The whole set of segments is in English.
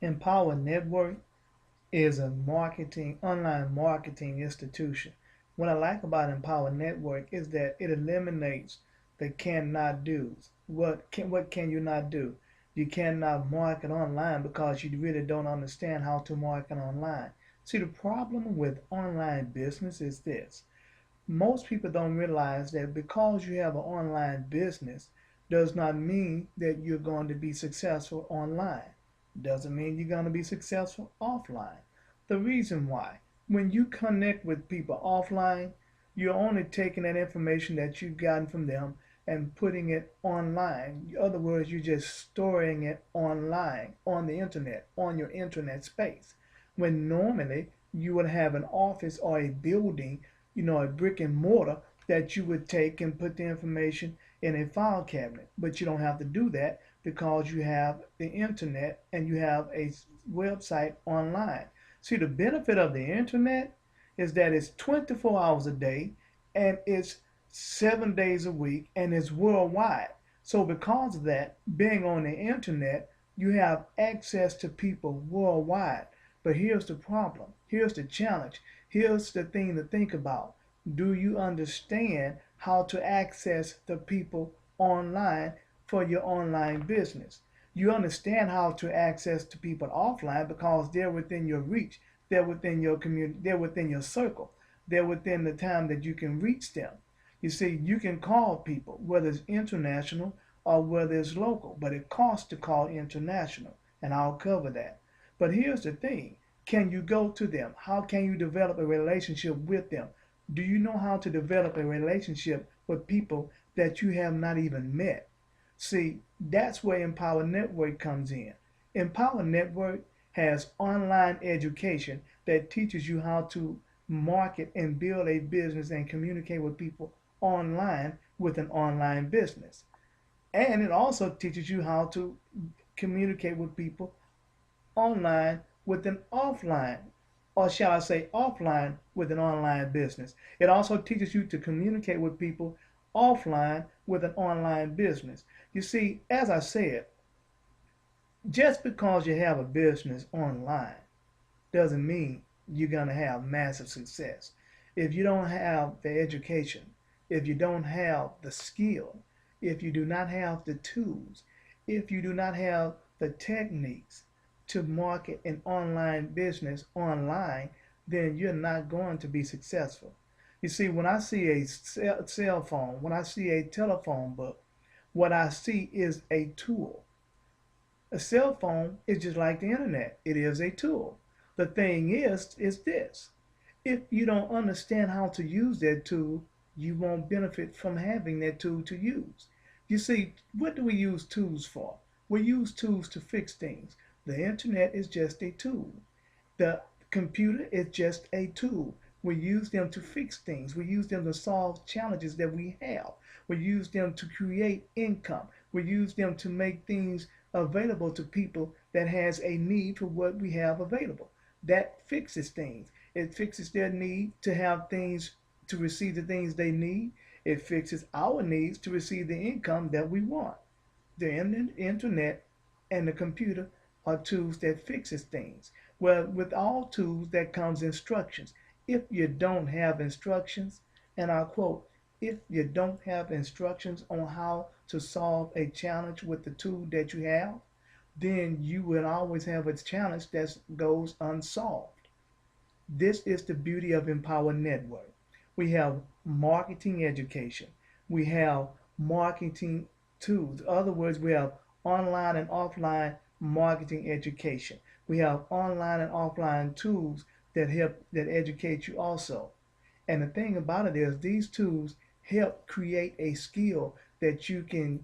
Empower Network is a online marketing institution. What I like about Empower Network is that it eliminates the cannot do's. What can you not do? You cannot market online because you really don't understand how to market online. See, the problem with online business is this. Most people don't realize that because you have an online business does not mean that you're going to be successful online. Doesn't mean you're going to be successful offline. The reason why, when you connect with people offline, you're only taking that information that you've gotten from them and putting it online. In other words, you're just storing it online, on the internet, on your internet space. When normally you would have an office or a building, a brick and mortar that you would take and put the information in a file cabinet. But you don't have to do that because you have the internet and you have a website online. See, the benefit of the internet is that it's 24 hours a day and it's 7 days a week and it's worldwide. So, because of that, being on the internet, you have access to people worldwide. But here's the problem. Here's the challenge. Here's the thing to think about. Do you understand how to access the people online for your online business? You understand how to access the people offline because they're within your reach. They're within your community. They're within your circle. They're within the time that you can reach them. You see, you can call people, whether it's international or whether it's local, but it costs to call international, and I'll cover that. But here's the thing. Can you go to them? How can you develop a relationship with them? Do you know how to develop a relationship with people that you have not even met? See, that's where Empower Network comes in. Empower Network has online education that teaches you how to market and build a business and communicate with people online with an online business. And it also teaches you how to communicate with people online with an offline, or shall I say offline with an online business. It also teaches you to communicate with people offline with an online business. You see, as I said, just because you have a business online doesn't mean you're going to have massive success. If you don't have the education, if you don't have the skill, if you do not have the tools, if you do not have the techniques to market an online business online, then you're not going to be successful. You see, when I see a cell phone, when I see a telephone book, what I see is a tool. A cell phone is just like the internet. It is a tool. The thing is this. If you don't understand how to use that tool, you won't benefit from having that tool to use. You see, what do we use tools for? We use tools to fix things. The internet is just a tool. The computer is just a tool. We use them to fix things. We use them to solve challenges that we have. We use them to create income. We use them to make things available to people that has a need for what we have available. That fixes things. It fixes their need to have things, to receive the things they need. It fixes our needs to receive the income that we want. The internet and the computer are tools that fixes things. Well, with all tools that comes instructions. If you don't have instructions, and I quote, if you don't have instructions on how to solve a challenge with the tool that you have, then you will always have a challenge that goes unsolved. This is the beauty of Empower Network. We have marketing education. We have marketing tools. In other words, we have online and offline marketing education. We have online and offline tools that educate you also. And the thing about it is these tools help create a skill that you can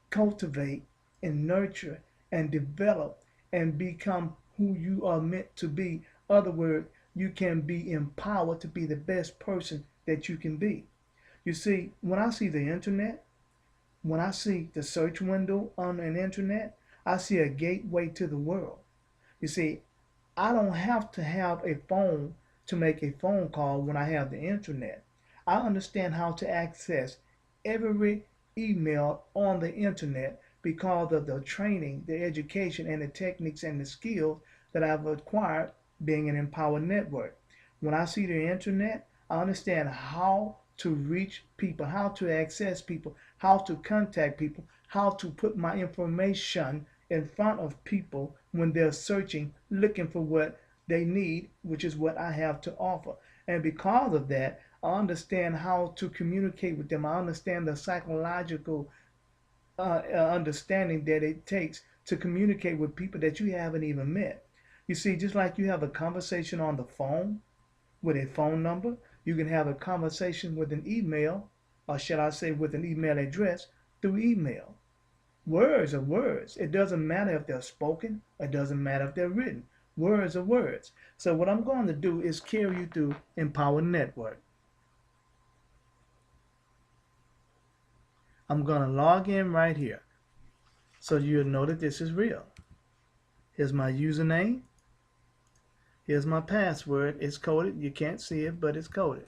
cultivate and nurture and develop and become who you are meant to be. In other words, you can be empowered to be the best person that you can be. You see, when I see the internet, when I see the search window on an internet, I see a gateway to the world. You see, I don't have to have a phone to make a phone call when I have the internet. I understand how to access every email on the internet because of the training, the education, and the techniques and the skills that I've acquired being an empowered network. When I see the internet, I understand how to reach people, how to access people, how to contact people, how to put my information in front of people when they're searching, looking for what they need, which is what I have to offer. And because of that, I understand how to communicate with them. I understand the psychological understanding that it takes to communicate with people that you haven't even met. You see, just like you have a conversation on the phone with a phone number, you can have a conversation with an email, or shall I say with an email address, through email. Words are words. It doesn't matter if they're spoken, it doesn't matter if they're written. Words are words. So what I'm going to do is carry you through Empower Network. I'm going to log in right here so you'll know that this is real. Here's my username. Here's my password. It's coded. You can't see it, but it's coded.